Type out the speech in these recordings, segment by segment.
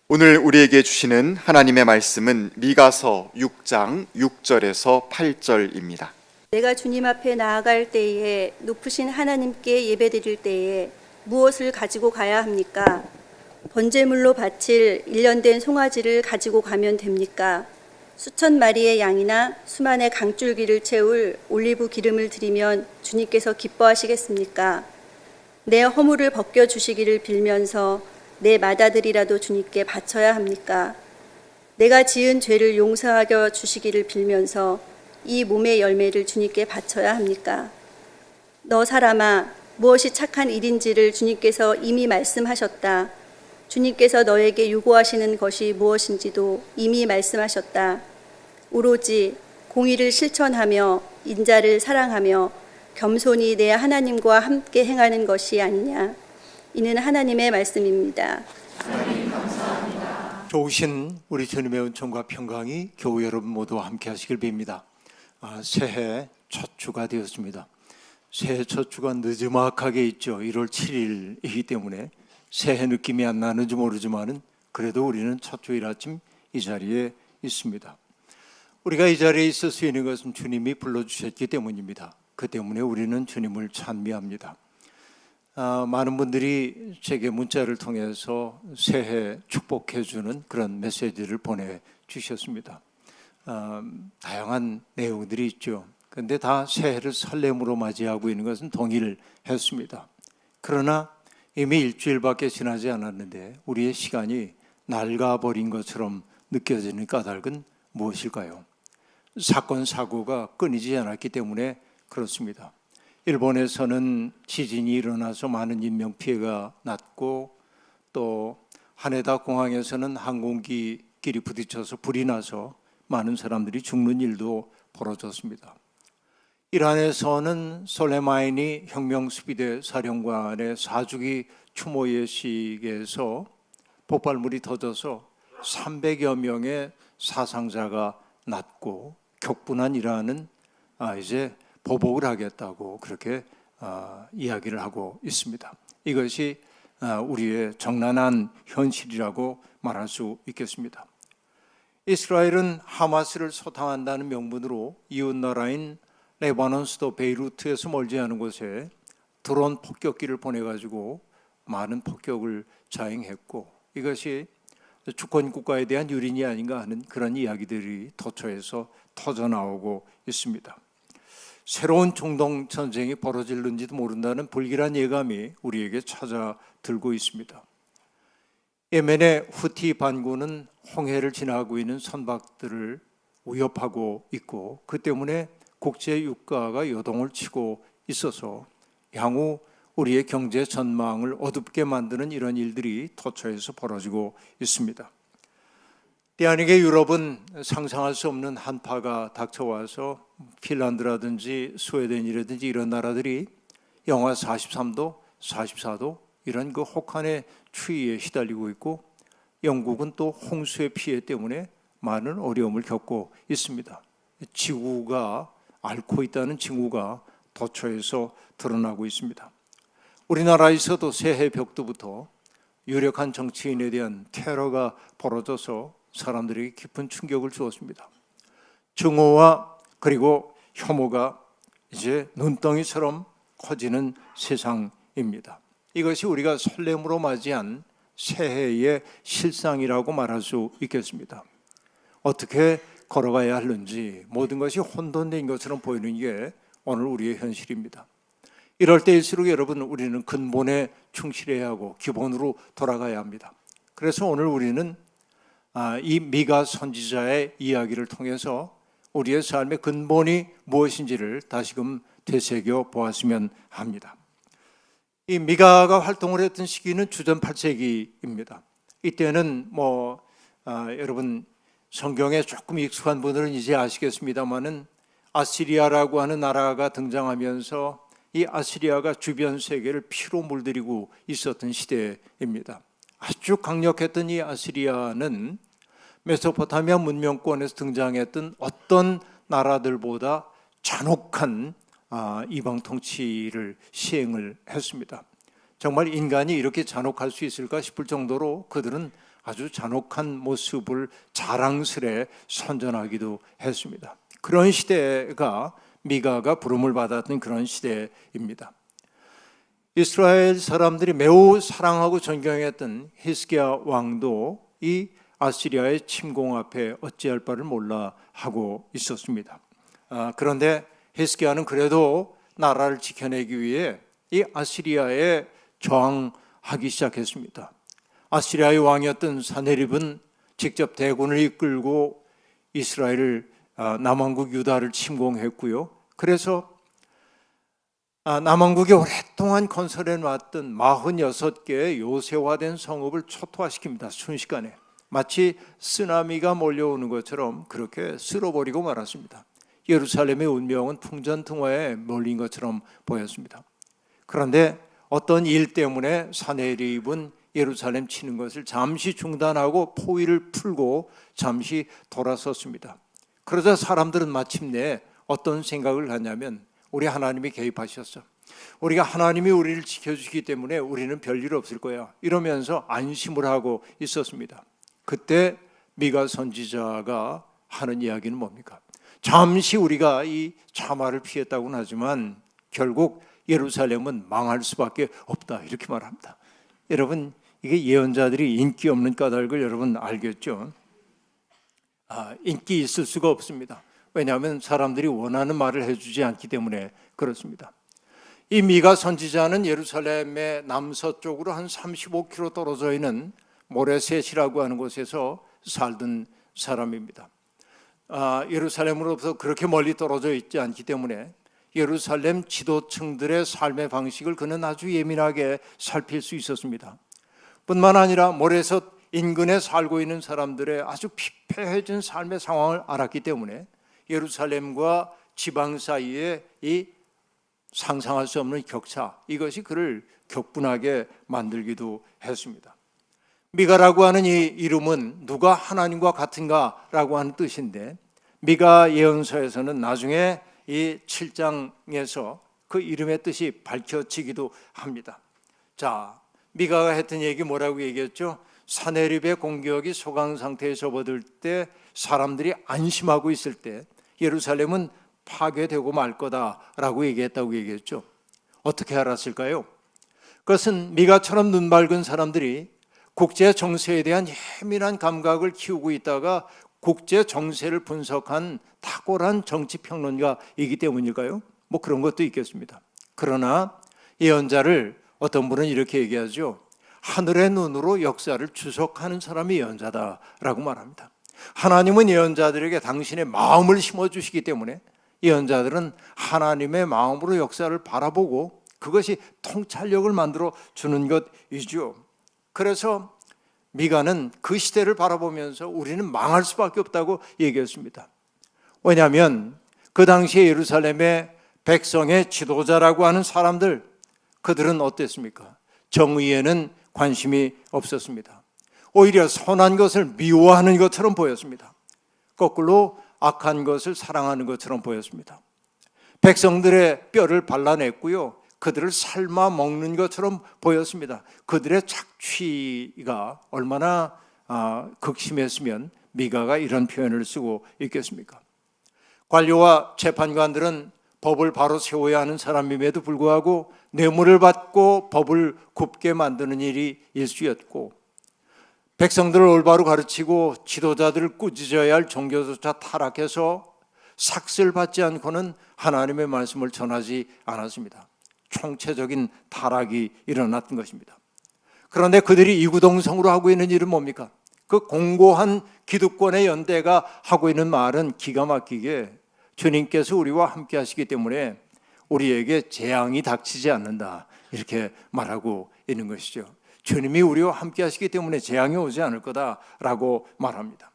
오늘 우리에게 주시는 하나님의 말씀은 미가서 6장 6절에서 8절입니다. 내가 주님 앞에 나아갈 때에 높으신 하나님께 예배드릴 때에 무엇을 가지고 가야 합니까? 번제물로 바칠 1년 된 송아지를 가지고 가면 됩니까? 수천 마리의 양이나 수만의 강줄기를 채울 올리브 기름을 드리면 주님께서 기뻐하시겠습니까? 내 허물을 벗겨주시기를 빌면서 내 맏아들이라도 주님께 바쳐야 합니까? 내가 지은 죄를 용서하여 주시기를 빌면서 이 몸의 열매를 주님께 바쳐야 합니까? 너 사람아, 무엇이 착한 일인지를 주님께서 이미 말씀하셨다. 주님께서 너에게 요구하시는 것이 무엇인지도 이미 말씀하셨다. 오로지 공의를 실천하며 인자를 사랑하며 겸손히 내 하나님과 함께 행하는 것이 아니냐. 이는 하나님의 말씀입니다. 하나님 감사합니다. 좋으신 우리 주님의 은총과 평강이 교우 여러분 모두와 함께 하시길 빕니다. 새해 첫 주가 되었습니다. 새해 첫 주가 늦지막하게 있죠. 1월 7일이기 때문에 새해 느낌이 안 나는지 모르지만 그래도 우리는 첫 주일 아침 이 자리에 있습니다. 우리가 이 자리에 있을 수 있는 것은 주님이 불러주셨기 때문입니다. 그 때문에 우리는 주님을 찬미합니다. 많은 분들이 제게 문자를 통해서 새해 축복해주는 그런 메시지를 보내주셨습니다. 다양한 내용들이 있죠. 그런데 다 새해를 설렘으로 맞이하고 있는 것은 동일했습니다. 그러나 이미 일주일밖에 지나지 않았는데 우리의 시간이 낡아버린 것처럼 느껴지는 까닭은 무엇일까요? 사건, 사고가 끊이지 않았기 때문에 그렇습니다. 일본에서는 지진이 일어나서 많은 인명피해가 났고 또 하네다 공항에서는 항공기끼리 부딪혀서 불이 나서 많은 사람들이 죽는 일도 벌어졌습니다. 이란에서는 솔레마니 혁명수비대 사령관의 4주기 추모 예식에서 폭발물이 터져서 300여 명의 사상자가 났고 격분한 이란은 이제 보복을 하겠다고 그렇게 이야기를 하고 있습니다. 이것이 우리의 적나라한 현실이라고 말할 수 있겠습니다. 이스라엘은 하마스를 소탕한다는 명분으로 이웃나라인 레바논 수도 베이루트에서 멀지 않은 곳에 드론 폭격기를 보내가지고 많은 폭격을 자행했고 이것이 주권 국가에 대한 유린이 아닌가 하는 그런 이야기들이 도처에서 터져나오고 있습니다. 새로운 중동 전쟁이 벌어질는지도 모른다는 불길한 예감이 우리에게 찾아들고 있습니다. 예멘의 후티 반군은 홍해를 지나고 있는 선박들을 위협하고 있고 그 때문에 국제 유가가 요동을 치고 있어서 향후 우리의 경제 전망을 어둡게 만드는 이런 일들이 도처에서 벌어지고 있습니다. 때 아니게 유럽은 상상할 수 없는 한파가 닥쳐와서 핀란드라든지 스웨덴이라든지 이런 나라들이 영하 43도, 44도 이런 그 혹한의 추위에 시달리고 있고 영국은 또 홍수의 피해 때문에 많은 어려움을 겪고 있습니다. 지구가 앓고 있다는 징후가 도처에서 드러나고 있습니다. 우리나라에서도 새해 벽두부터 유력한 정치인에 대한 테러가 벌어져서 사람들에게 깊은 충격을 주었습니다. 증오와 그리고 혐오가 이제 눈덩이처럼 커지는 세상입니다. 이것이 우리가 설렘으로 맞이한 새해의 실상이라고 말할 수 있겠습니다. 어떻게 걸어가야 하는지 모든 것이 혼돈된 것처럼 보이는 게 오늘 우리의 현실입니다. 이럴 때일수록 여러분 우리는 근본에 충실해야 하고 기본으로 돌아가야 합니다. 그래서 오늘 우리는 이 미가 선지자의 이야기를 통해서 우리의 삶의 근본이 무엇인지를 다시금 되새겨 보았으면 합니다. 이 미가가 활동을 했던 시기는 주전 8세기입니다. 이때는 여러분 성경에 조금 익숙한 분들은 이제 아시겠습니다만은 아시리아라고 하는 나라가 등장하면서 이 아시리아가 주변 세계를 피로 물들이고 있었던 시대입니다. 아주 강력했던 이 아시리아는 메소포타미아 문명권에서 등장했던 어떤 나라들보다 잔혹한 이방 통치를 시행을 했습니다. 정말 인간이 이렇게 잔혹할 수 있을까 싶을 정도로 그들은 아주 잔혹한 모습을 자랑스레 선전하기도 했습니다. 그런 시대가 미가가 부름을 받았던 그런 시대입니다. 이스라엘 사람들이 매우 사랑하고 존경했던 히스기야 왕도 이 아시리아의 침공 앞에 어찌할 바를 몰라 하고 있었습니다. 그런데 히스기야는 그래도 나라를 지켜내기 위해 이 아시리아에 저항하기 시작했습니다. 아시리아의 왕이었던 사네립은 직접 대군을 이끌고 이스라엘을 남왕국 유다를 침공했고요. 그래서 남왕국이 오랫동안 건설해 놨던 46개의 요새화된 성읍을 초토화시킵니다. 순식간에 마치 쓰나미가 몰려오는 것처럼 그렇게 쓸어버리고 말았습니다. 예루살렘의 운명은 풍전등화에 몰린 것처럼 보였습니다. 그런데 어떤 일 때문에 사네립은 예루살렘 치는 것을 잠시 중단하고 포위를 풀고 잠시 돌아섰습니다. 그러자 사람들은 마침내 어떤 생각을 하냐면 우리 하나님이 개입하셨어. 우리가 하나님이 우리를 지켜주기 때문에 우리는 별일 없을 거야. 이러면서 안심을 하고 있었습니다. 그때 미가 선지자가 하는 이야기는 뭡니까? 잠시 우리가 이 참화를 피했다고는 하지만 결국 예루살렘은 망할 수밖에 없다 이렇게 말합니다. 여러분 이게 예언자들이 인기 없는 까닭을 여러분 알겠죠? 인기 있을 수가 없습니다. 왜냐하면 사람들이 원하는 말을 해주지 않기 때문에 그렇습니다. 이 미가 선지자는 예루살렘의 남서쪽으로 한 35km 떨어져 있는 모레셋이라고 하는 곳에서 살던 사람입니다. 예루살렘으로부터 그렇게 멀리 떨어져 있지 않기 때문에 예루살렘 지도층들의 삶의 방식을 그는 아주 예민하게 살필 수 있었습니다. 뿐만 아니라 모레셋 인근에 살고 있는 사람들의 아주 피폐해진 삶의 상황을 알았기 때문에 예루살렘과 지방 사이에 이 상상할 수 없는 격차, 이것이 그를 격분하게 만들기도 했습니다. 미가라고 하는 이 이름은 누가 하나님과 같은가라고 하는 뜻인데 미가 예언서에서는 나중에 이 7장에서 그 이름의 뜻이 밝혀지기도 합니다. 자, 미가가 했던 얘기 뭐라고 얘기했죠? 사네립의 공격이 소강 상태에 접어들 때 사람들이 안심하고 있을 때 예루살렘은 파괴되고 말 거다라고 얘기했다고 얘기했죠. 어떻게 알았을까요? 그것은 미가처럼 눈 밝은 사람들이 국제 정세에 대한 예민한 감각을 키우고 있다가 국제 정세를 분석한 탁월한 정치 평론가이기 때문일까요? 뭐 그런 것도 있겠습니다. 그러나 예언자를 어떤 분은 이렇게 얘기하죠. 하늘의 눈으로 역사를 추적하는 사람이 예언자다라고 말합니다. 하나님은 예언자들에게 당신의 마음을 심어주시기 때문에 예언자들은 하나님의 마음으로 역사를 바라보고 그것이 통찰력을 만들어 주는 것이죠. 그래서 미가는 그 시대를 바라보면서 우리는 망할 수밖에 없다고 얘기했습니다. 왜냐하면 그 당시에 예루살렘의 백성의 지도자라고 하는 사람들, 그들은 어땠습니까? 정의에는 관심이 없었습니다. 오히려 선한 것을 미워하는 것처럼 보였습니다. 거꾸로 악한 것을 사랑하는 것처럼 보였습니다. 백성들의 뼈를 발라냈고요, 그들을 삶아 먹는 것처럼 보였습니다. 그들의 착취가 얼마나 극심했으면 미가가 이런 표현을 쓰고 있겠습니까? 관료와 재판관들은 법을 바로 세워야 하는 사람임에도 불구하고 뇌물을 받고 법을 굽게 만드는 일이 일쑤였고, 백성들을 올바로 가르치고 지도자들을 꾸짖어야 할 종교조차 타락해서 삭슬 받지 않고는 하나님의 말씀을 전하지 않았습니다. 총체적인 타락이 일어났던 것입니다. 그런데 그들이 이구동성으로 하고 있는 일은 뭡니까? 그 공고한 기득권의 연대가 하고 있는 말은 기가 막히게 주님께서 우리와 함께 하시기 때문에 우리에게 재앙이 닥치지 않는다, 이렇게 말하고 있는 것이죠. 주님이 우리와 함께 하시기 때문에 재앙이 오지 않을 거다라고 말합니다.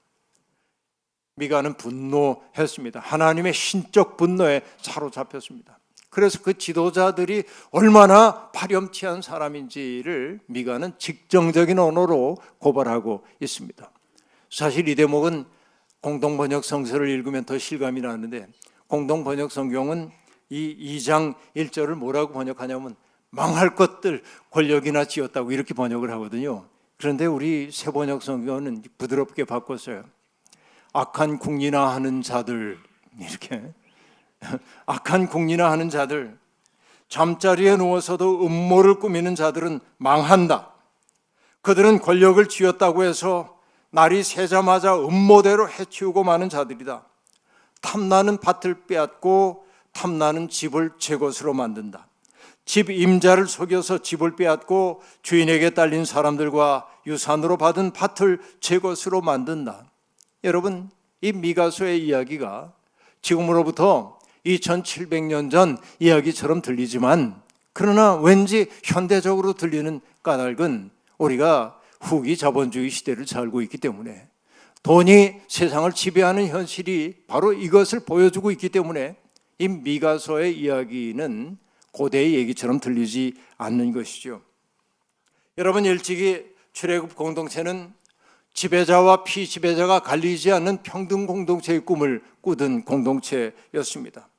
미가는 분노했습니다. 하나님의 신적 분노에 사로잡혔습니다. 그래서 그 지도자들이 얼마나 파렴치한 사람인지를 미가는 직정적인 언어로 고발하고 있습니다. 사실 이 대목은 공동번역 성서를 읽으면 더 실감이 나는데, 공동번역 성경은 이 2장 1절을 뭐라고 번역하냐면 망할 것들 권력이나 지었다고 이렇게 번역을 하거든요. 그런데 우리 세번역 성경은 부드럽게 바꿨어요. 악한 궁리나 하는 자들, 이렇게 악한 궁리나 하는 자들, 잠자리에 누워서도 음모를 꾸미는 자들은 망한다. 그들은 권력을 쥐었다고 해서 날이 새자마자 음모대로 해치우고 마는 자들이다. 탐나는 밭을 빼앗고 탐나는 집을 제 것으로 만든다. 집 임자를 속여서 집을 빼앗고 주인에게 딸린 사람들과 유산으로 받은 밭을 제 것으로 만든다. 여러분, 이 미가서의 이야기가 지금으로부터 2700년 전 이야기처럼 들리지만, 그러나 왠지 현대적으로 들리는 까닭은 우리가 후기 자본주의 시대를 살고 있기 때문에, 돈이 세상을 지배하는 현실이 바로 이것을 보여주고 있기 때문에 이 미가서의 이야기는 고대의 얘기처럼 들리지 않는 것이죠. 여러분, 일찍이 출애굽 공동체는 지배자와 피지배자가 갈리지 않는 평등 공동체의 꿈을 꾸던 공동체였습니다.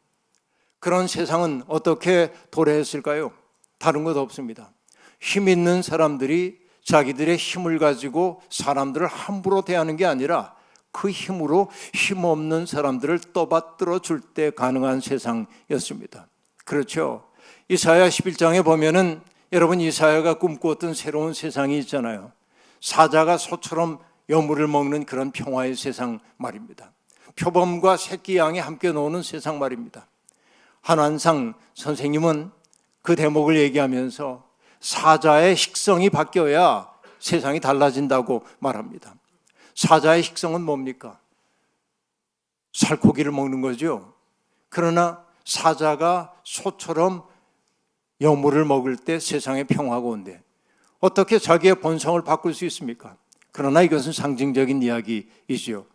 그런 세상은 어떻게 도래했을까요? 다른 것 없습니다. 힘 있는 사람들이 자기들의 힘을 가지고 사람들을 함부로 대하는 게 아니라 그 힘으로 힘없는 사람들을 떠받들어 줄 때 가능한 세상이었습니다. 그렇죠. 이사야 11장에 보면은 여러분, 이사야가 꿈꾸었던 새로운 세상이 있잖아요. 사자가 소처럼 여물을 먹는 그런 평화의 세상 말입니다. 표범과 새끼 양이 함께 노는 세상 말입니다. 한완상 선생님은 그 대목을 얘기하면서 사자의 식성이 바뀌어야 세상이 달라진다고 말합니다. 사자의 식성은 뭡니까? 살코기를 먹는 거죠. 그러나 사자가 소처럼 여물을 먹을 때 세상에 평화가 온대. 어떻게 자기의 본성을 바꿀 수 있습니까? 그러나 이것은 상징적인 이야기이죠.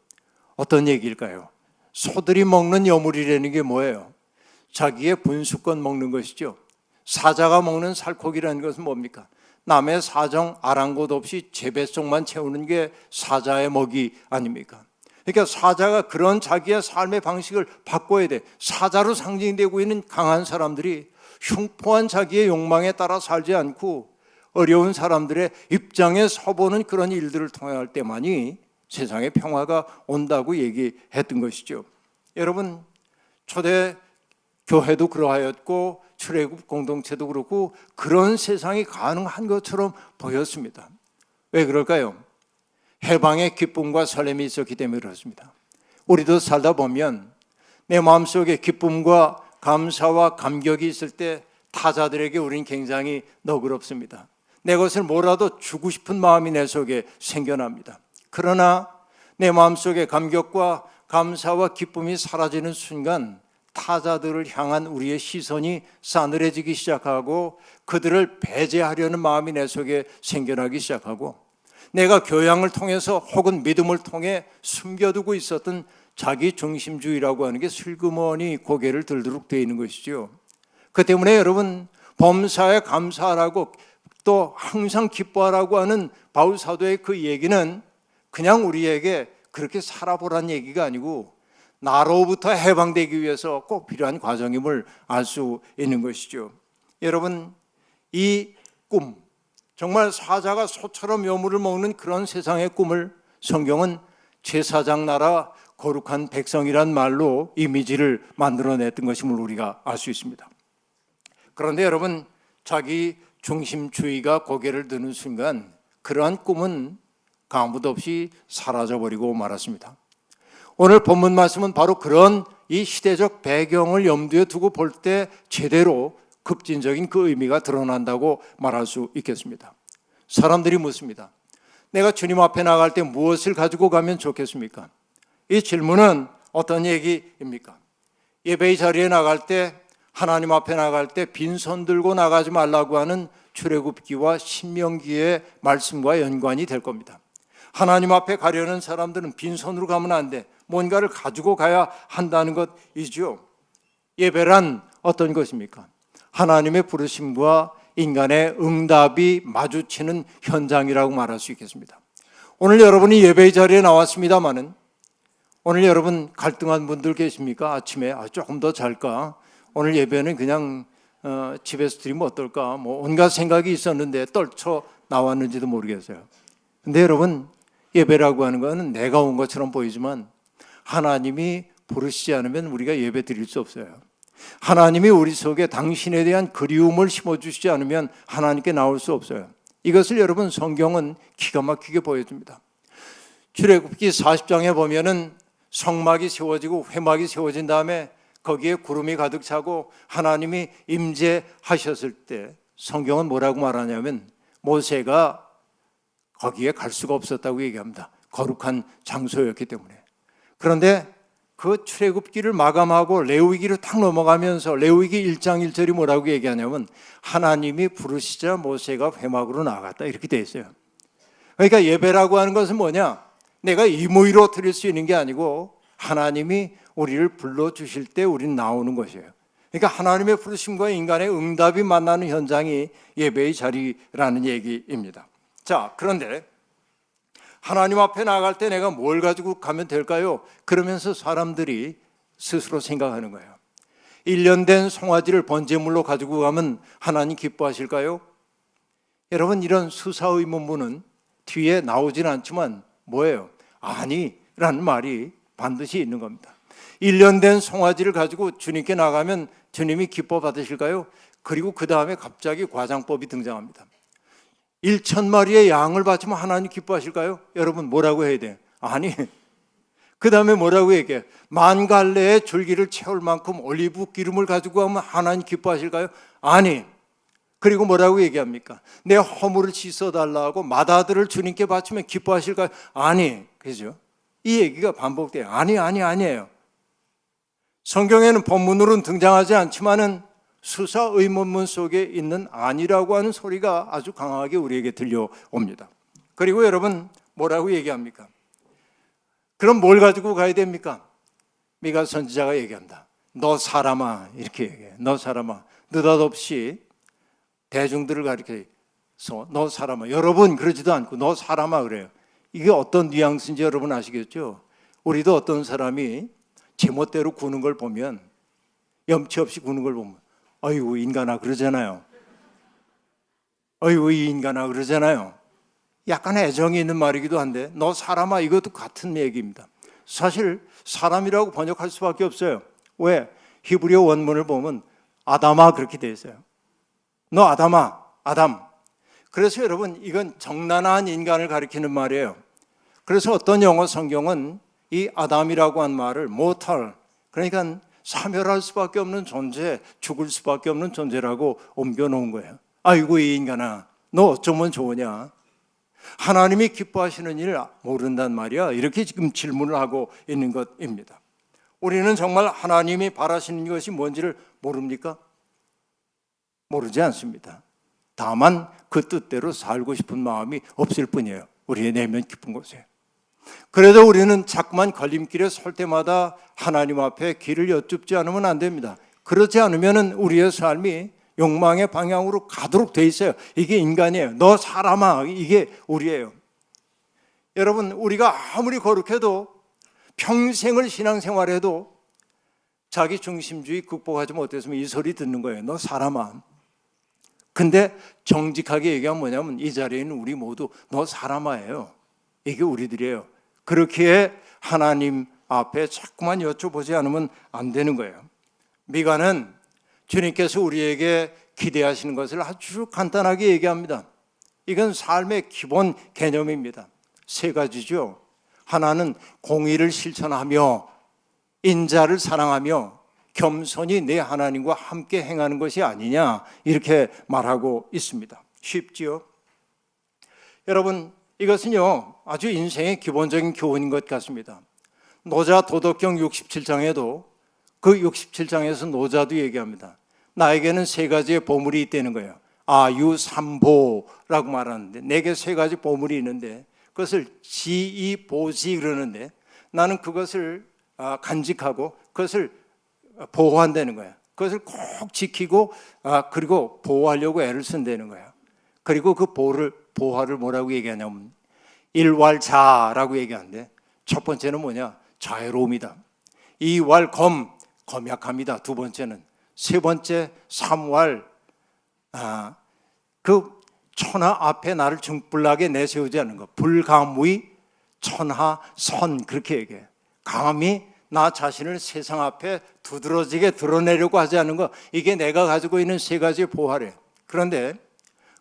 어떤 얘기일까요? 소들이 먹는 여물이라는 게 뭐예요? 자기의 분수껏 먹는 것이죠. 사자가 먹는 살코기라는 것은 뭡니까? 남의 사정 아랑곳 없이 제 뱃속만 채우는 게 사자의 먹이 아닙니까? 그러니까 사자가 그런 자기의 삶의 방식을 바꿔야 돼. 사자로 상징되고 있는 강한 사람들이 흉포한 자기의 욕망에 따라 살지 않고 어려운 사람들의 입장에 서보는 그런 일들을 통할 때만이 세상에 평화가 온다고 얘기했던 것이죠. 여러분, 초대 교회도 그러하였고 출애굽 공동체도 그렇고 그런 세상이 가능한 것처럼 보였습니다. 왜 그럴까요? 해방의 기쁨과 설렘이 있었기 때문에 그렇습니다. 우리도 살다 보면 내 마음속에 기쁨과 감사와 감격이 있을 때 타자들에게 우린 굉장히 너그럽습니다. 내 것을 뭐라도 주고 싶은 마음이 내 속에 생겨납니다. 그러나 내 마음속에 감격과 감사와 기쁨이 사라지는 순간 타자들을 향한 우리의 시선이 싸늘해지기 시작하고 그들을 배제하려는 마음이 내 속에 생겨나기 시작하고 내가 교양을 통해서 혹은 믿음을 통해 숨겨두고 있었던 자기 중심주의라고 하는 게 슬그머니 고개를 들도록 되어 있는 것이죠. 그 때문에 여러분, 범사에 감사하라고 또 항상 기뻐하라고 하는 바울 사도의 그 얘기는 그냥 우리에게 그렇게 살아보라는 얘기가 아니고 나로부터 해방되기 위해서 꼭 필요한 과정임을 알 수 있는 것이죠. 여러분, 이 꿈, 정말 사자가 소처럼 여물을 먹는 그런 세상의 꿈을 성경은 제사장 나라 거룩한 백성이란 말로 이미지를 만들어냈던 것임을 우리가 알 수 있습니다. 그런데 여러분, 자기 중심주의가 고개를 드는 순간 그러한 꿈은 아무도 없이 사라져버리고 말았습니다. 오늘 본문 말씀은 바로 그런 이 시대적 배경을 염두에 두고 볼 때 제대로 급진적인 그 의미가 드러난다고 말할 수 있겠습니다. 사람들이 묻습니다. 내가 주님 앞에 나갈 때 무엇을 가지고 가면 좋겠습니까? 이 질문은 어떤 얘기입니까? 예배의 자리에 나갈 때, 하나님 앞에 나갈 때 빈손 들고 나가지 말라고 하는 출애굽기와 신명기의 말씀과 연관이 될 겁니다. 하나님 앞에 가려는 사람들은 빈손으로 가면 안 돼. 뭔가를 가지고 가야 한다는 것이죠. 예배란 어떤 것입니까? 하나님의 부르심과 인간의 응답이 마주치는 현장이라고 말할 수 있겠습니다. 오늘 여러분이 예배의 자리에 나왔습니다마는 오늘 여러분 갈등한 분들 계십니까? 아침에 조금 더 잘까? 오늘 예배는 그냥 집에서 드리면 어떨까? 온갖 생각이 있었는데 떨쳐 나왔는지도 모르겠어요. 근데 여러분, 예배라고 하는 것은 내가 온 것처럼 보이지만 하나님이 부르시지 않으면 우리가 예배 드릴 수 없어요. 하나님이 우리 속에 당신에 대한 그리움을 심어주시지 않으면 하나님께 나올 수 없어요. 이것을 여러분 성경은 기가 막히게 보여줍니다. 출애굽기 40장에 보면은 성막이 세워지고 회막이 세워진 다음에 거기에 구름이 가득 차고 하나님이 임재하셨을 때 성경은 뭐라고 말하냐면 모세가 거기에 갈 수가 없었다고 얘기합니다. 거룩한 장소였기 때문에. 그런데 그 출애굽기를 마감하고 레위기로 탁 넘어가면서 레위기 1장 1절이 뭐라고 얘기하냐면 하나님이 부르시자 모세가 회막으로 나갔다 이렇게 돼 있어요. 그러니까 예배라고 하는 것은 뭐냐? 내가 임의로 드릴 수 있는 게 아니고 하나님이 우리를 불러주실 때 우리는 나오는 것이에요. 그러니까 하나님의 부르심과 인간의 응답이 만나는 현장이 예배의 자리라는 얘기입니다. 자, 그런데 하나님 앞에 나갈 때 내가 뭘 가지고 가면 될까요? 그러면서 사람들이 스스로 생각하는 거예요. 1년 된 송아지를 번제물로 가지고 가면 하나님 기뻐하실까요? 여러분, 이런 수사의문문은 뒤에 나오진 않지만 뭐예요? 아니라는 말이 반드시 있는 겁니다. 1년 된 송아지를 가지고 주님께 나가면 주님이 기뻐 받으실까요? 그리고 그 다음에 갑자기 과장법이 등장합니다. 1,000마리의 양을 바치면 하나님 기뻐하실까요? 여러분 뭐라고 해야 돼요? 아니, 그 다음에 뭐라고 얘기해요? 10,000갈래의 줄기를 채울 만큼 올리브 기름을 가지고 가면 하나님 기뻐하실까요? 아니. 그리고 뭐라고 얘기합니까? 내 허물을 씻어달라고 맏아들을 주님께 바치면 기뻐하실까요? 아니. 그죠? 이 얘기가 반복돼요. 아니에요. 성경에는 본문으로는 등장하지 않지만은 수사 의문문 속에 있는 아니라고 하는 소리가 아주 강하게 우리에게 들려옵니다. 그리고 여러분 뭐라고 얘기합니까? 그럼 뭘 가지고 가야 됩니까? 미가 선지자가 얘기합니다. 너 사람아, 이렇게 얘기해. 너 사람아, 느닷없이 대중들을 가리켜서 너 사람아, 여러분 그러지도 않고 너 사람아 그래요. 이게 어떤 뉘앙스인지 여러분 아시겠죠? 우리도 어떤 사람이 제멋대로 구는 걸 보면, 염치 없이 구는 걸 보면 아이고 인간아 그러잖아요. 아이고 이 인간아 그러잖아요. 약간 애정이 있는 말이기도 한데 너 사람아 이것도 같은 얘기입니다. 사실 사람이라고 번역할 수밖에 없어요. 왜? 히브리어 원문을 보면 아담아 그렇게 돼 있어요. 너 아담아, 아담. 그래서 여러분 이건 정난한 인간을 가리키는 말이에요. 그래서 어떤 영어 성경은 이 아담이라고 한 말을 mortal, 그러니까 사멸할 수밖에 없는 존재, 죽을 수밖에 없는 존재라고 옮겨놓은 거예요. 아이고 이 인간아, 너 어쩌면 좋으냐? 하나님이 기뻐하시는 일 모른단 말이야. 이렇게 지금 질문을 하고 있는 것입니다. 우리는 정말 하나님이 바라시는 것이 뭔지를 모릅니까? 모르지 않습니다. 다만 그 뜻대로 살고 싶은 마음이 없을 뿐이에요. 우리의 내면 깊은 곳에. 그래도 우리는 자꾸만 걸림길에 설 때마다 하나님 앞에 길을 여쭙지 않으면 안 됩니다. 그렇지 않으면 우리의 삶이 욕망의 방향으로 가도록 돼 있어요. 이게 인간이에요. 너 사람아, 이게 우리예요. 여러분, 우리가 아무리 거룩해도 평생을 신앙생활해도 자기 중심주의 극복하지 못했으면 이 소리 듣는 거예요. 너 사람아. 근데 정직하게 얘기하면 뭐냐면 이 자리에 있는 우리 모두 너 사람아예요. 이게 우리들이에요. 그렇게 하나님 앞에 자꾸만 여쭤보지 않으면 안 되는 거예요. 미가는 주님께서 우리에게 기대하시는 것을 아주 간단하게 얘기합니다. 이건 삶의 기본 개념입니다. 세 가지죠. 하나는 공의를 실천하며 인자를 사랑하며 겸손히 내 하나님과 함께 행하는 것이 아니냐, 이렇게 말하고 있습니다. 쉽지요? 여러분, 이것은요 아주 인생의 기본적인 교훈인 것 같습니다. 노자 도덕경 67장에도 그 67장에서 노자도 얘기합니다. 나에게는 세 가지의 보물이 있다는 거예요. 아유삼보라고 말하는데 내게 세 가지 보물이 있는데 그것을 지이보지 그러는데 나는 그것을 간직하고 그것을 보호한다는 거예요. 그것을 꼭 지키고 그리고 보호하려고 애를 쓴다는 거예요. 그리고 그 보호를 뭐라고 얘기하냐면 일왈자라고 얘기하는데 첫 번째는 뭐냐? 자애로움이다. 이왈 검약합니다. 두 번째는. 세 번째 삼왈 그 천하 앞에 나를 중불나게 내세우지 않는 것. 불가무의 천하선 그렇게 얘기해요. 감히 나 자신을 세상 앞에 두드러지게 드러내려고 하지 않는 것. 이게 내가 가지고 있는 세 가지의 보화래요. 그런데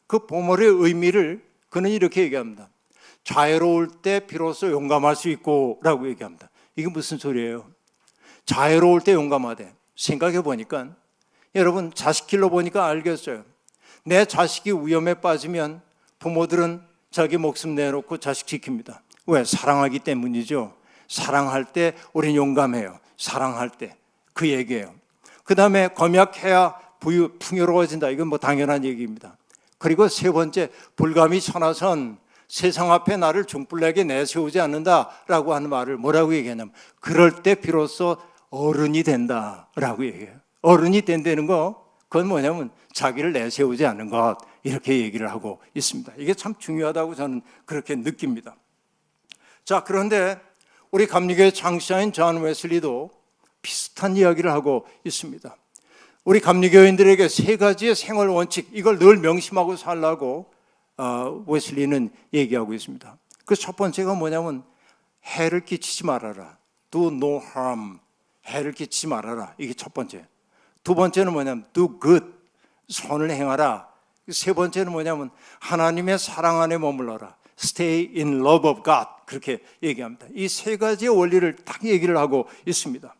그 보물의 의미를 그는 이렇게 얘기합니다. 자유로울 때 비로소 용감할 수 있고 라고 얘기합니다. 이게 무슨 소리예요? 자유로울 때 용감하대. 생각해 보니까 여러분 자식 길러 보니까 알겠어요. 내 자식이 위험에 빠지면 부모들은 자기 목숨 내놓고 자식 지킵니다. 왜? 사랑하기 때문이죠. 사랑할 때 우린 용감해요. 사랑할 때 그 얘기예요. 그 다음에 검약해야 풍요로워진다. 이건 뭐 당연한 얘기입니다. 그리고 세 번째, 불감이 천하선, 세상 앞에 나를 중불나게 내세우지 않는다라고 하는 말을 뭐라고 얘기하냐면 그럴 때 비로소 어른이 된다라고 얘기해요. 어른이 된다는 거 그건 뭐냐면 자기를 내세우지 않는 것 이렇게 얘기를 하고 있습니다. 이게 참 중요하다고 저는 그렇게 느낍니다. 자, 그런데 우리 감리교의 창시자인 존 웨슬리도 비슷한 이야기를 하고 있습니다. 우리 감리교인들에게 세 가지의 생활 원칙 이걸 늘 명심하고 살라고 웨슬리는 얘기하고 있습니다. 그 첫 번째가 뭐냐면 해를 끼치지 말아라. Do no harm. 해를 끼치지 말아라. 이게 첫 번째. 두 번째는 뭐냐면 do good. 선을 행하라. 세 번째는 뭐냐면 하나님의 사랑 안에 머물러라. Stay in love of God. 그렇게 얘기합니다. 이 세 가지의 원리를 딱 얘기를 하고 있습니다.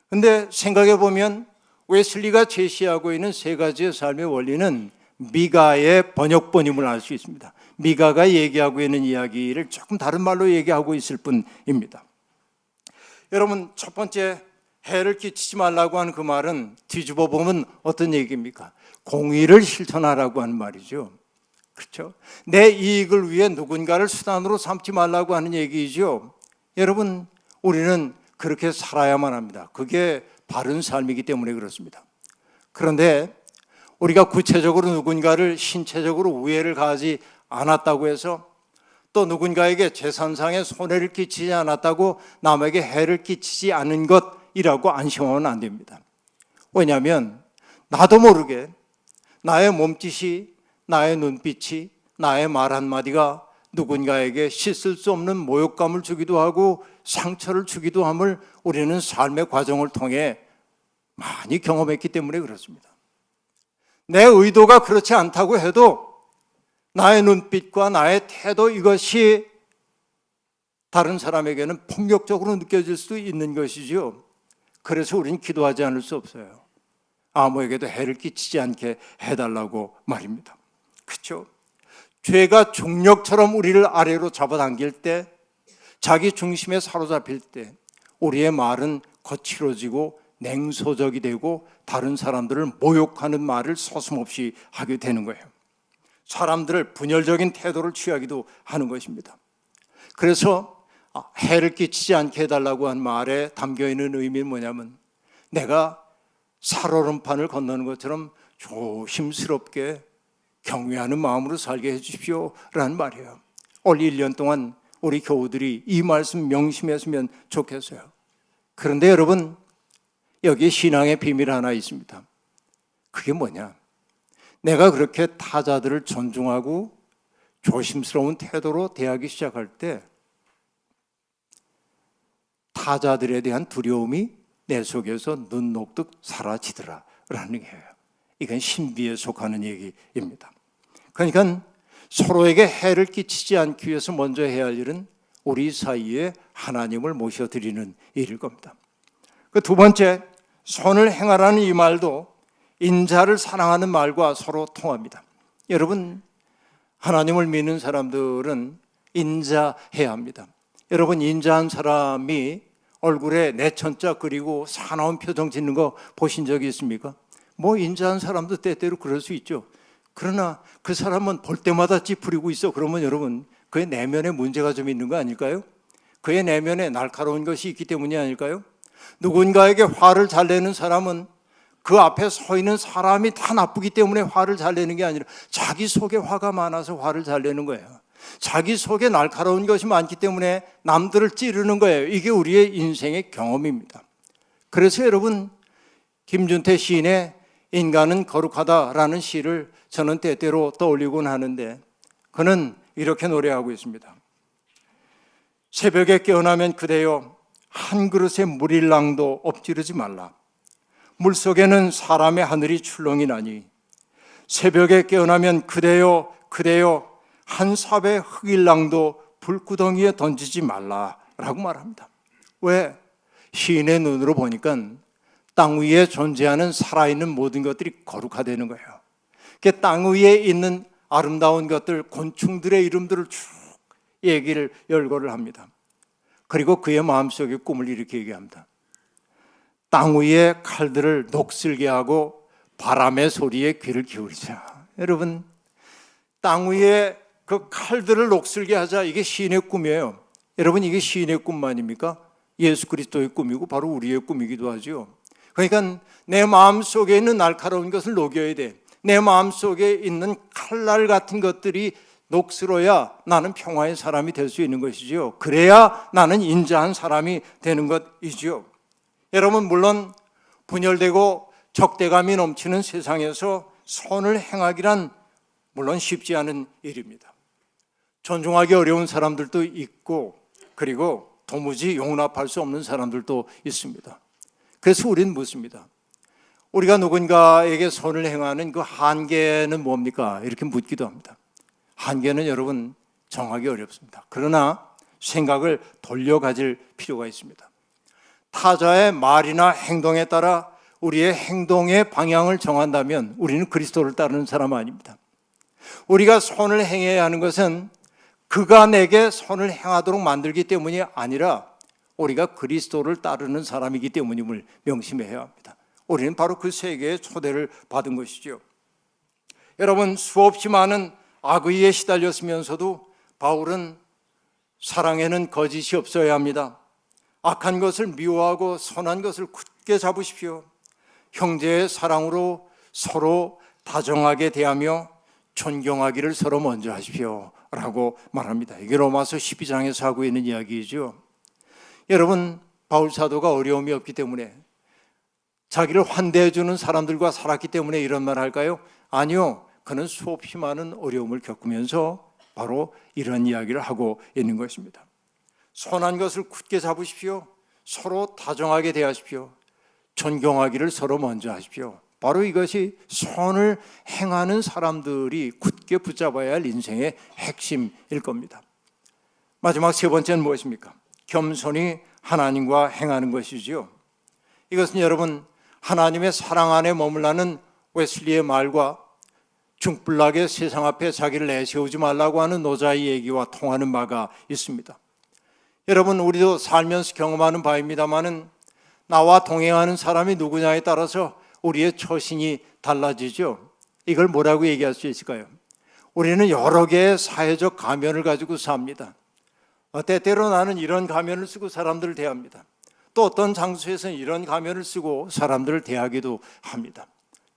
근데 생각해 보면 웨슬리가 제시하고 있는 세 가지의 삶의 원리는 미가의 번역본임을 알 수 있습니다. 미가가 얘기하고 있는 이야기를 조금 다른 말로 얘기하고 있을 뿐입니다. 여러분, 첫 번째 해를 끼치지 말라고 하는 그 말은 뒤집어 보면 어떤 얘기입니까? 공의를 실천하라고 하는 말이죠. 그렇죠? 내 이익을 위해 누군가를 수단으로 삼지 말라고 하는 얘기죠. 여러분, 우리는 그렇게 살아야만 합니다. 그게 바른 삶이기 때문에 그렇습니다. 그런데 우리가 구체적으로 누군가를 신체적으로 우애를 가하지 않았다고 해서 또 누군가에게 재산상의 손해를 끼치지 않았다고 남에게 해를 끼치지 않은 것이라고 안심하면 안 됩니다. 왜냐하면 나도 모르게 나의 몸짓이, 나의 눈빛이, 나의 말 한마디가 누군가에게 씻을 수 없는 모욕감을 주기도 하고 상처를 주기도 함을 우리는 삶의 과정을 통해 많이 경험했기 때문에 그렇습니다. 내 의도가 그렇지 않다고 해도 나의 눈빛과 나의 태도 이것이 다른 사람에게는 폭력적으로 느껴질 수도 있는 것이죠. 그래서 우리는 기도하지 않을 수 없어요. 아무에게도 해를 끼치지 않게 해달라고 말입니다. 그렇죠? 죄가 중력처럼 우리를 아래로 잡아당길 때, 자기 중심에 사로잡힐 때 우리의 말은 거칠어지고 냉소적이 되고 다른 사람들을 모욕하는 말을 서슴없이 하게 되는 거예요. 사람들을 분열적인 태도를 취하기도 하는 것입니다. 그래서 해를 끼치지 않게 해달라고 한 말에 담겨있는 의미는 뭐냐면 내가 살얼음판을 건너는 것처럼 조심스럽게 경외하는 마음으로 살게 해주십시오 라는 말이에요. 올 1년 동안 우리 교우들이 이 말씀 명심했으면 좋겠어요. 그런데 여러분, 여기에 신앙의 비밀 하나 있습니다. 그게 뭐냐? 내가 그렇게 타자들을 존중하고 조심스러운 태도로 대하기 시작할 때 타자들에 대한 두려움이 내 속에서 눈 녹듯 사라지더라 라는 거예요. 이건 신비에 속하는 얘기입니다. 그러니까 서로에게 해를 끼치지 않기 위해서 먼저 해야 할 일은 우리 사이에 하나님을 모셔드리는 일일 겁니다. 그 두 번째, 선을 행하라는 이 말도 인자를 사랑하는 말과 서로 통합니다. 여러분, 하나님을 믿는 사람들은 인자해야 합니다. 여러분, 인자한 사람이 얼굴에 내천자 그리고 사나운 표정 짓는 거 보신 적이 있습니까? 뭐 인자한 사람도 때때로 그럴 수 있죠. 그러나 그 사람은 볼 때마다 찌푸리고 있어. 그러면 여러분, 그의 내면에 문제가 좀 있는 거 아닐까요? 그의 내면에 날카로운 것이 있기 때문이 아닐까요? 누군가에게 화를 잘 내는 사람은 그 앞에 서 있는 사람이 다 나쁘기 때문에 화를 잘 내는 게 아니라 자기 속에 화가 많아서 화를 잘 내는 거예요. 자기 속에 날카로운 것이 많기 때문에 남들을 찌르는 거예요. 이게 우리의 인생의 경험입니다. 그래서 여러분, 김준태 시인의 인간은 거룩하다라는 시를 저는 때때로 떠올리곤 하는데 그는 이렇게 노래하고 있습니다. 새벽에 깨어나면 그대여 한 그릇의 물일랑도 엎지르지 말라. 물속에는 사람의 하늘이 출렁이 나니 새벽에 깨어나면 그대여 한 삽의 흙일랑도 불구덩이에 던지지 말라라고 말합니다. 왜? 시인의 눈으로 보니까 땅 위에 존재하는 살아있는 모든 것들이 거룩하다는 거예요. 땅 위에 있는 아름다운 것들, 곤충들의 이름들을 쭉 얘기를 열거를 합니다. 그리고 그의 마음속의 꿈을 이렇게 얘기합니다. 땅 위에 칼들을 녹슬게 하고 바람의 소리에 귀를 기울이자. 여러분, 땅 위에 그 칼들을 녹슬게 하자. 이게 시인의 꿈이에요. 여러분, 이게 시인의 꿈만입니까? 예수 그리스도의 꿈이고 바로 우리의 꿈이기도 하죠. 그러니까 내 마음속에 있는 날카로운 것을 녹여야 돼. 내 마음속에 있는 칼날 같은 것들이 녹슬어야 나는 평화의 사람이 될 수 있는 것이죠. 그래야 나는 인자한 사람이 되는 것이죠. 여러분, 물론 분열되고 적대감이 넘치는 세상에서 선을 행하기란 물론 쉽지 않은 일입니다. 존중하기 어려운 사람들도 있고 그리고 도무지 용납할 수 없는 사람들도 있습니다. 그래서 우리는 묻습니다. 우리가 누군가에게 선을 행하는 그 한계는 뭡니까? 이렇게 묻기도 합니다. 한계는 여러분 정하기 어렵습니다. 그러나 생각을 돌려가질 필요가 있습니다. 타자의 말이나 행동에 따라 우리의 행동의 방향을 정한다면 우리는 그리스도를 따르는 사람 아닙니다. 우리가 선을 행해야 하는 것은 그가 내게 선을 행하도록 만들기 때문이 아니라 우리가 그리스도를 따르는 사람이기 때문임을 명심해야 합니다. 우리는 바로 그 세계의 초대를 받은 것이죠. 여러분, 수없이 많은 악의에 시달렸으면서도 바울은 사랑에는 거짓이 없어야 합니다. 악한 것을 미워하고 선한 것을 굳게 잡으십시오. 형제의 사랑으로 서로 다정하게 대하며 존경하기를 서로 먼저 하십시오 라고 말합니다. 이게 로마서 12장에서 하고 있는 이야기이죠. 여러분, 바울 사도가 어려움이 없기 때문에 자기를 환대해 주는 사람들과 살았기 때문에 이런 말 할까요? 아니요. 그는 수없이 많은 어려움을 겪으면서 바로 이런 이야기를 하고 있는 것입니다. 선한 것을 굳게 잡으십시오. 서로 다정하게 대하십시오. 존경하기를 서로 먼저 하십시오. 바로 이것이 선을 행하는 사람들이 굳게 붙잡아야 할 인생의 핵심일 겁니다. 마지막 세 번째는 무엇입니까? 겸손히 하나님과 행하는 것이지요. 이것은 여러분, 하나님의 사랑 안에 머물라는 웨슬리의 말과 중불나게 세상 앞에 자기를 내세우지 말라고 하는 노자의 얘기와 통하는 바가 있습니다. 여러분, 우리도 살면서 경험하는 바입니다마는 나와 동행하는 사람이 누구냐에 따라서 우리의 처신이 달라지죠. 이걸 뭐라고 얘기할 수 있을까요? 우리는 여러 개의 사회적 가면을 가지고 삽니다. 때때로 나는 이런 가면을 쓰고 사람들을 대합니다. 또 어떤 장소에서는 이런 가면을 쓰고 사람들을 대하기도 합니다.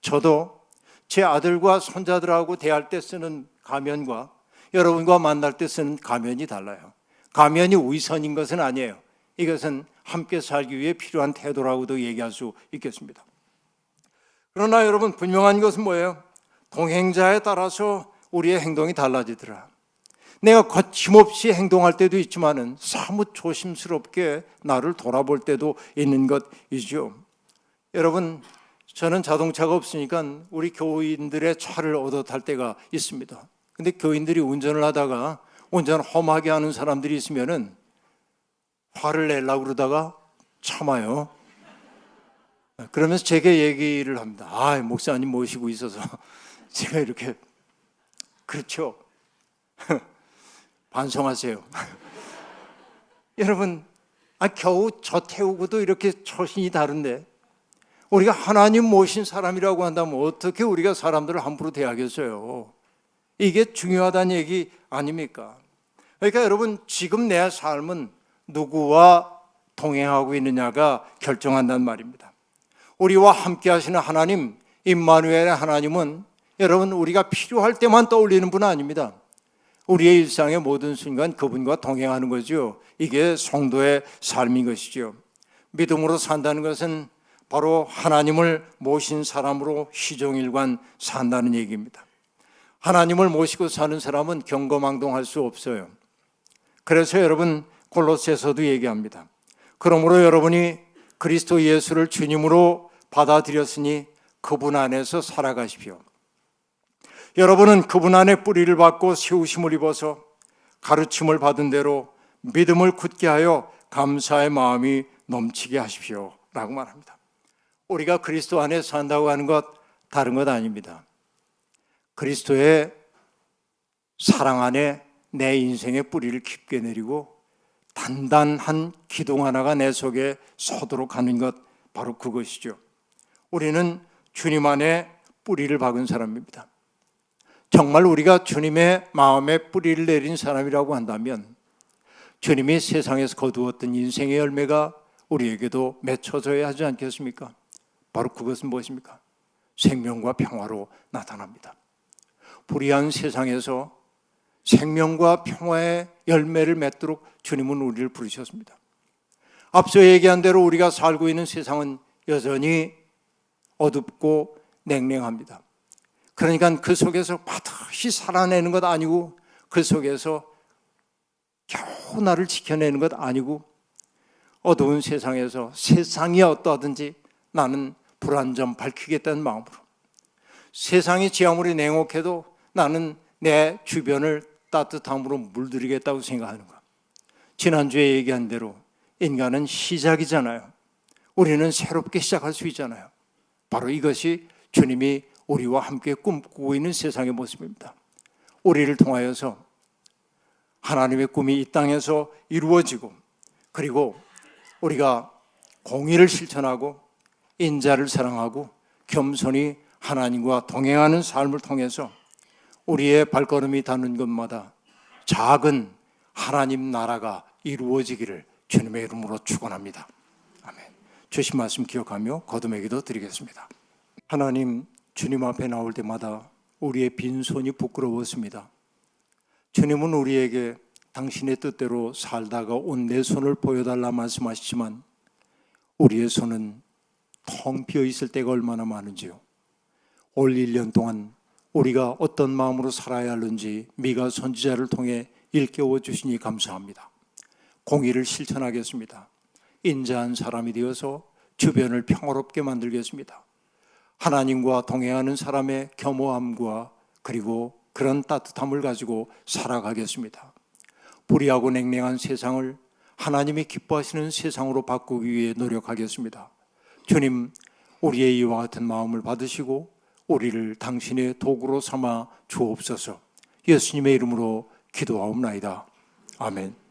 저도 제 아들과 손자들하고 대할 때 쓰는 가면과 여러분과 만날 때 쓰는 가면이 달라요. 가면이 위선인 것은 아니에요. 이것은 함께 살기 위해 필요한 태도라고도 얘기할 수 있겠습니다. 그러나 여러분, 분명한 것은 뭐예요? 동행자에 따라서 우리의 행동이 달라지더라. 내가 거침없이 행동할 때도 있지만은 사뭇 조심스럽게 나를 돌아볼 때도 있는 것이죠. 여러분, 저는 자동차가 없으니까 우리 교인들의 차를 얻어 탈 때가 있습니다. 근데 교인들이 운전을 하다가 운전 험하게 하는 사람들이 있으면은 화를 내려고 그러다가 참아요. 그러면서 제게 얘기를 합니다. 목사님 모시고 있어서 제가 이렇게 그렇죠. 반성하세요. 여러분, 겨우 저 태우고도 이렇게 처신이 다른데 우리가 하나님 모신 사람이라고 한다면 어떻게 우리가 사람들을 함부로 대하겠어요? 이게 중요하다는 얘기 아닙니까? 그러니까 여러분, 지금 내 삶은 누구와 동행하고 있느냐가 결정한단 말입니다. 우리와 함께 하시는 하나님, 임마누엘의 하나님은 여러분, 우리가 필요할 때만 떠올리는 분은 아닙니다. 우리의 일상의 모든 순간 그분과 동행하는 거죠. 이게 성도의 삶인 것이죠. 믿음으로 산다는 것은 바로 하나님을 모신 사람으로 희종일관 산다는 얘기입니다. 하나님을 모시고 사는 사람은 경거망동할 수 없어요. 그래서 여러분 골로새서도 얘기합니다. 그러므로 여러분이 그리스도 예수를 주님으로 받아들였으니 그분 안에서 살아가십시오. 여러분은 그분 안에 뿌리를 받고 세우심을 입어서 가르침을 받은 대로 믿음을 굳게 하여 감사의 마음이 넘치게 하십시오 라고 말합니다. 우리가 그리스도 안에 산다고 하는 것 다른 것 아닙니다. 그리스도의 사랑 안에 내 인생의 뿌리를 깊게 내리고 단단한 기둥 하나가 내 속에 서도록 하는 것, 바로 그것이죠. 우리는 주님 안에 뿌리를 박은 사람입니다. 정말 우리가 주님의 마음에 뿌리를 내린 사람이라고 한다면 주님이 세상에서 거두었던 인생의 열매가 우리에게도 맺혀져야 하지 않겠습니까? 바로 그것은 무엇입니까? 생명과 평화로 나타납니다. 불의한 세상에서 생명과 평화의 열매를 맺도록 주님은 우리를 부르셨습니다. 앞서 얘기한 대로 우리가 살고 있는 세상은 여전히 어둡고 냉랭합니다. 그러니까 그 속에서 반드시 살아내는 것 아니고, 그 속에서 겨우 나를 지켜내는 것 아니고, 어두운 세상에서 세상이 어떠하든지 나는 불 한 점 밝히겠다는 마음으로, 세상이 지 아무리 냉혹해도 나는 내 주변을 따뜻함으로 물들이겠다고 생각하는 것. 지난주에 얘기한 대로 인간은 시작이잖아요. 우리는 새롭게 시작할 수 있잖아요. 바로 이것이 주님이 우리와 함께 꿈꾸고 있는 세상의 모습입니다. 우리를 통하여서 하나님의 꿈이 이 땅에서 이루어지고, 그리고 우리가 공의를 실천하고 인자를 사랑하고 겸손히 하나님과 동행하는 삶을 통해서 우리의 발걸음이 닿는 곳마다 작은 하나님 나라가 이루어지기를 주님의 이름으로 축원합니다. 아멘. 주신 말씀 기억하며 거듭의 기도 드리겠습니다. 하나님, 주님 앞에 나올 때마다 우리의 빈손이 부끄러웠습니다. 주님은 우리에게 당신의 뜻대로 살다가 온 내 손을 보여달라 말씀하시지만 우리의 손은 텅 비어 있을 때가 얼마나 많은지요. 올 1년 동안 우리가 어떤 마음으로 살아야 하는지 미가 선지자를 통해 일깨워 주시니 감사합니다. 공의를 실천하겠습니다. 인자한 사람이 되어서 주변을 평화롭게 만들겠습니다. 하나님과 동행하는 사람의 겸허함과 그리고 그런 따뜻함을 가지고 살아가겠습니다. 불의하고 냉랭한 세상을 하나님이 기뻐하시는 세상으로 바꾸기 위해 노력하겠습니다. 주님, 우리의 이와 같은 마음을 받으시고 우리를 당신의 도구로 삼아 주옵소서. 예수님의 이름으로 기도하옵나이다. 아멘.